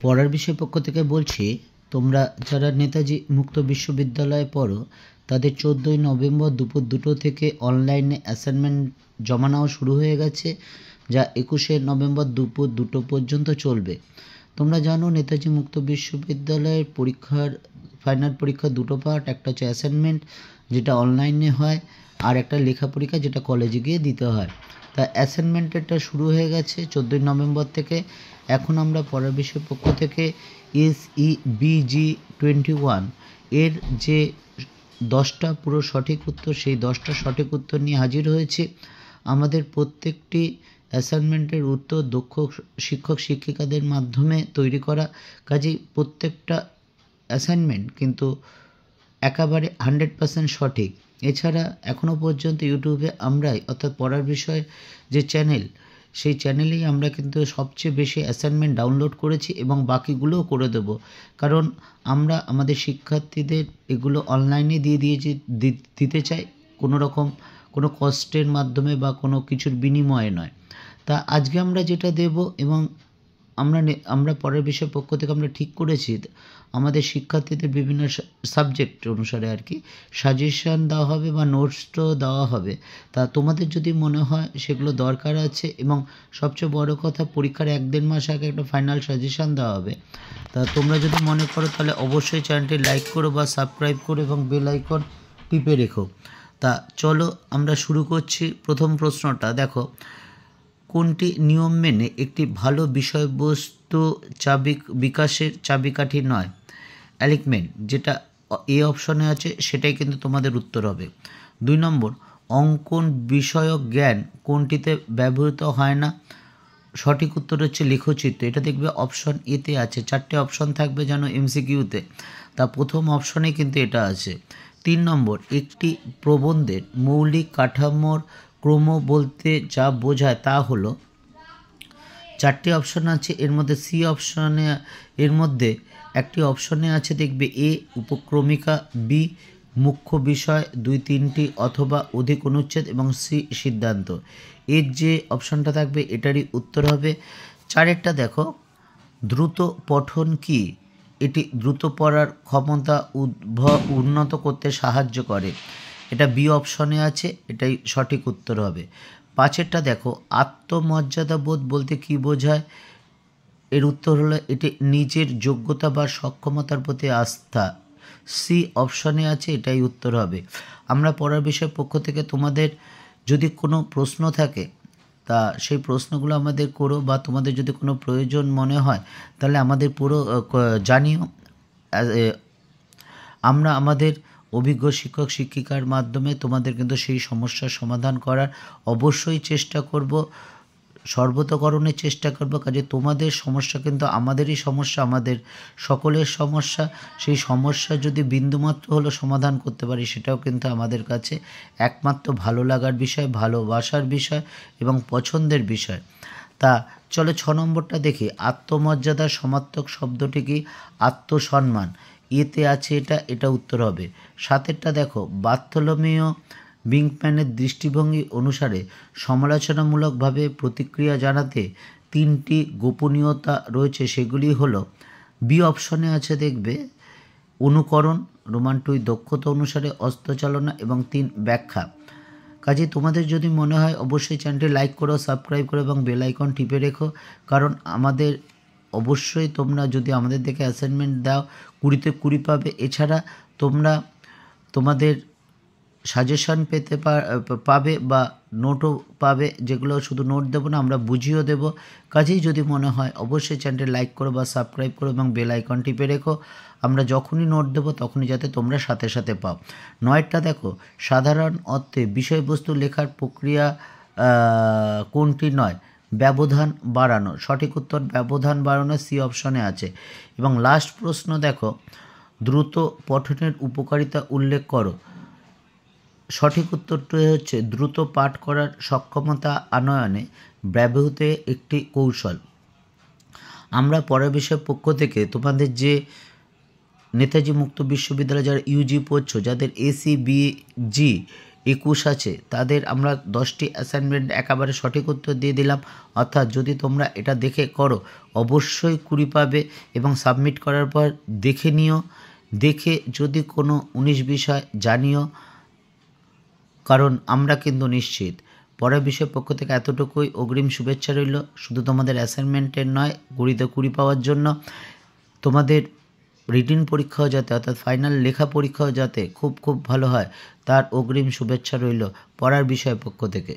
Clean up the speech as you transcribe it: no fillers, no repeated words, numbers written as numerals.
পড়ার বিষয় পক্ষ থেকে বলছি, তোমরা যারা নেতাজি মুক্ত বিশ্ববিদ্যালয়ে পড়ো তাদের 14ই নভেম্বর দুপুর 2টো থেকে অনলাইনে অ্যাসাইনমেন্ট জমা নেওয়া শুরু হয়ে গেছে, যা 21শে নভেম্বর দুপুর 2টো পর্যন্ত চলবে। তোমরা জানো নেতাজি মুক্ত বিশ্ববিদ্যালয়ের পরীক্ষার ফাইনাল পরীক্ষা দুটো পার্ট, একটা হচ্ছে অ্যাসাইনমেন্ট যেটা অনলাইনে হয়, আর একটা লেখা পরীক্ষা যেটা কলেজে গিয়ে দিতে হয়। তা অ্যাসাইনমেন্টেরটা শুরু হয়ে গেছে 14ই নভেম্বর থেকে। এখন আমরা পড়ার বিষয় পক্ষ থেকে SEBG 21 এর যে 10টা পুরো সঠিক উত্তর, সেই 10টা সঠিক উত্তর নিয়ে হাজির হয়েছে। আমাদের প্রত্যেকটি অ্যাসাইনমেন্টের উত্তর দক্ষ শিক্ষক শিক্ষিকাদের মাধ্যমে তৈরি করা, কাজেই প্রত্যেকটা অ্যাসাইনমেন্ট কিন্তু একেবারে 100% সঠিক। এছাড়া এখনও পর্যন্ত ইউটিউবে আমরাই, অর্থাৎ পড়ার বিষয় যে চ্যানেল, সেই চ্যানেলেই আমরা কিন্তু সবচেয়ে বেশি অ্যাসাইনমেন্ট ডাউনলোড করেছি এবং বাকিগুলোও করে দেব, কারণ আমরা আমাদের শিক্ষার্থীদের এগুলো অনলাইনে দিতে চাই, কোনো রকম কোনো কষ্টের মাধ্যমে বা কোনো কিছুর বিনিময়ে নয়। তা আজকে আমরা যেটা দেব, এবং আমরা পরের বিষয় পক্ষ থেকে আমরা ঠিক করেছি আমাদের শিক্ষার্থীদের বিভিন্ন সাবজেক্ট অনুসারে আর কি সাজেশন দেওয়া হবে বা নোটসও দেওয়া হবে। তা তোমাদের যদি মনে হয় সেগুলো দরকার আছে, এবং সবচেয়ে বড় কথা পরীক্ষার 1-1.5 মাস আগে একটা ফাইনাল সাজেশন দেওয়া হবে, তা তোমরা যদি মনে করো তাহলে অবশ্যই চ্যানেলটি লাইক করো বা সাবস্ক্রাইব করো এবং বেল আইকন টিপে রেখো। তা চলো আমরা শুরু করছি। প্রথম প্রশ্নটা দেখো, কোনটি নিয়ম মেনে একটি ভালো বিষয়বস্তু বিকাশের চাবিকাঠি নয়? অ্যালিকমেন্ট, যেটা এ অপশনে আছে সেটাই কিন্তু তোমাদের উত্তর হবে। 2 নম্বর, অঙ্কন বিষয়ক জ্ঞান কোনটিতে ব্যবহৃত হয় না? সঠিক উত্তর হচ্ছে লেখচিত্র। এটা দেখবে অপশন এতে আছে, 4টে অপশন থাকবে যেন MCQতে, তা প্রথম অপশনে কিন্তু এটা আছে। 3 নম্বর, একটি প্রবন্ধের মৌলিক কাঠামোর ক্রম বলতে যা বোঝায় তা হলো, 4টে অপশন আছে, এর মধ্যে সি অপশনে, এর মধ্যে একটি অপশনে আছে দেখবে এ উপক্রমিকা, বি মুখ্য বিষয় 2-3টি অথবা অধিক অনুচ্ছেদ, এবং সি সিদ্ধান্ত। এর যে অপশনটা থাকবে এটারই উত্তর হবে। 4এরটা দেখো, দ্রুত পঠন কি? এটি দ্রুত পড়ার ক্ষমতা উন্নত করতে সাহায্য করে, এটা বি অপশনে আছে, এটাই সঠিক উত্তর হবে। 5এরটা দেখো, আত্মমর্যাদা বোধ বলতে কি বোঝায়? এর উত্তর হলো এটি নিজের যোগ্যতা বা সক্ষমতার প্রতি আস্থা, সি অপশনে আছে, এটাই উত্তর হবে। আমরা পড়ার বিষয় পক্ষ থেকে তোমাদের যদি কোনো প্রশ্ন থাকে তা সেই প্রশ্নগুলো আমাদের করো, বা তোমাদের যদি কোনো প্রয়োজন মনে হয় তাহলে আমাদের পুরো জানিও। আমরা আমাদের অভিজ্ঞ শিক্ষক শিক্ষিকার মাধ্যমে তোমাদের কিন্তু সেই সমস্যার সমাধান করার অবশ্যই চেষ্টা করব, সর্বতোকরণের চেষ্টা করব। কাজে তোমাদের সমস্যা কিন্তু আমাদেরই সমস্যা, আমাদের সকলের সমস্যা। সেই সমস্যা যদি বিন্দুমাত্র হলো সমাধান করতে পারি, সেটাও কিন্তু আমাদের কাছে একমাত্র ভালো লাগার বিষয়, ভালোবাসার বিষয় এবং পছন্দের বিষয়। তা চলো 6 নম্বরটা দেখি। আত্মমর্যাদার সমার্থক শব্দটি কি? আত্মসম্মান, এতে আছে, এটা উত্তর হবে। 7এরটা দেখো, বার্থোলোমেও বিংম্যানের দৃষ্টিভঙ্গি অনুসারে সমালোচনামূলকভাবে প্রতিক্রিয়া জানাতে 3টি গোপনীয়তা রয়েছে, সেগুলি হলো, বি অপশনে আছে দেখবে অনুকরণ, রোমান 2 দক্ষতা অনুসারে অস্ত্রচালনা, এবং 3 ব্যাখ্যা। কাজে তোমাদের যদি মনে হয় অবশ্যই চ্যানেলটি লাইক করো, সাবস্ক্রাইব করো এবং বেল আইকন টিপে রেখো, কারণ আমাদের অবশ্যই তোমরা যদি আমাদের দেখে অ্যাসাইনমেন্ট দাও 20তে 20 পাবে। এছাড়া তোমরা তোমাদের সাজেশন পাবে বা নোটও পাবে, যেগুলো শুধু নোট দেবো না, আমরা বুঝিয়েও দেবো। কাজেই যদি মনে হয় অবশ্যই চ্যানেলটি লাইক করো বা সাবস্ক্রাইব করো এবং বেল আইকন টিপে রেখো, আমরা যখনই নোট দেবো তখনই যাতে তোমরা সাথে সাথে পাও। 9টা দেখো, সাধারণ অর্থে বিষয়বস্তু লেখার প্রক্রিয়া কোনটি নয়? ব্যবধান বাড়ানো, সঠিক উত্তর ব্যবধান বাড়ানো, সি অপশনে আছে। এবং লাস্ট প্রশ্ন দেখো, দ্রুত পঠনের উপকারিতা উল্লেখ করো। সঠিক উত্তরটি হচ্ছে দ্রুত পাঠ করার সক্ষমতা আনয়নে ব্যবহৃত একটি কৌশল। আমরা পরের বিষয়ের পক্ষ থেকে তোমাদের যে নেতাজি মুক্ত বিশ্ববিদ্যালয় যারা ইউজি পড়ছো, যাদের ACBG 21 আছে তাদের আমরা 10টি অ্যাসাইনমেন্ট একেবারে সঠিক উত্তর দিয়ে দিলাম। অর্থাৎ যদি তোমরা এটা দেখে করো অবশ্যই 20 পাবে। এবং সাবমিট করার পর দেখে নিও, দেখে যদি কোনো 19 বিষয় জানিও, কারণ আমরা কিন্তু নিশ্চিত। পরের বিষয় পক্ষ থেকে এতটুকুই, অগ্রিম শুভেচ্ছা রইল শুধু তোমাদের অ্যাসাইনমেন্টের নয়, 20তে 20 পাওয়ার জন্য। তোমাদের রিটিন পরীক্ষাও যাতে অর্থাৎ ফাইনাল লেখা পরীক্ষাও যাতে খুব খুব ভালো হয় তার অগ্রিম শুভেচ্ছা রইল পড়ার বিষয় পক্ষ থেকে।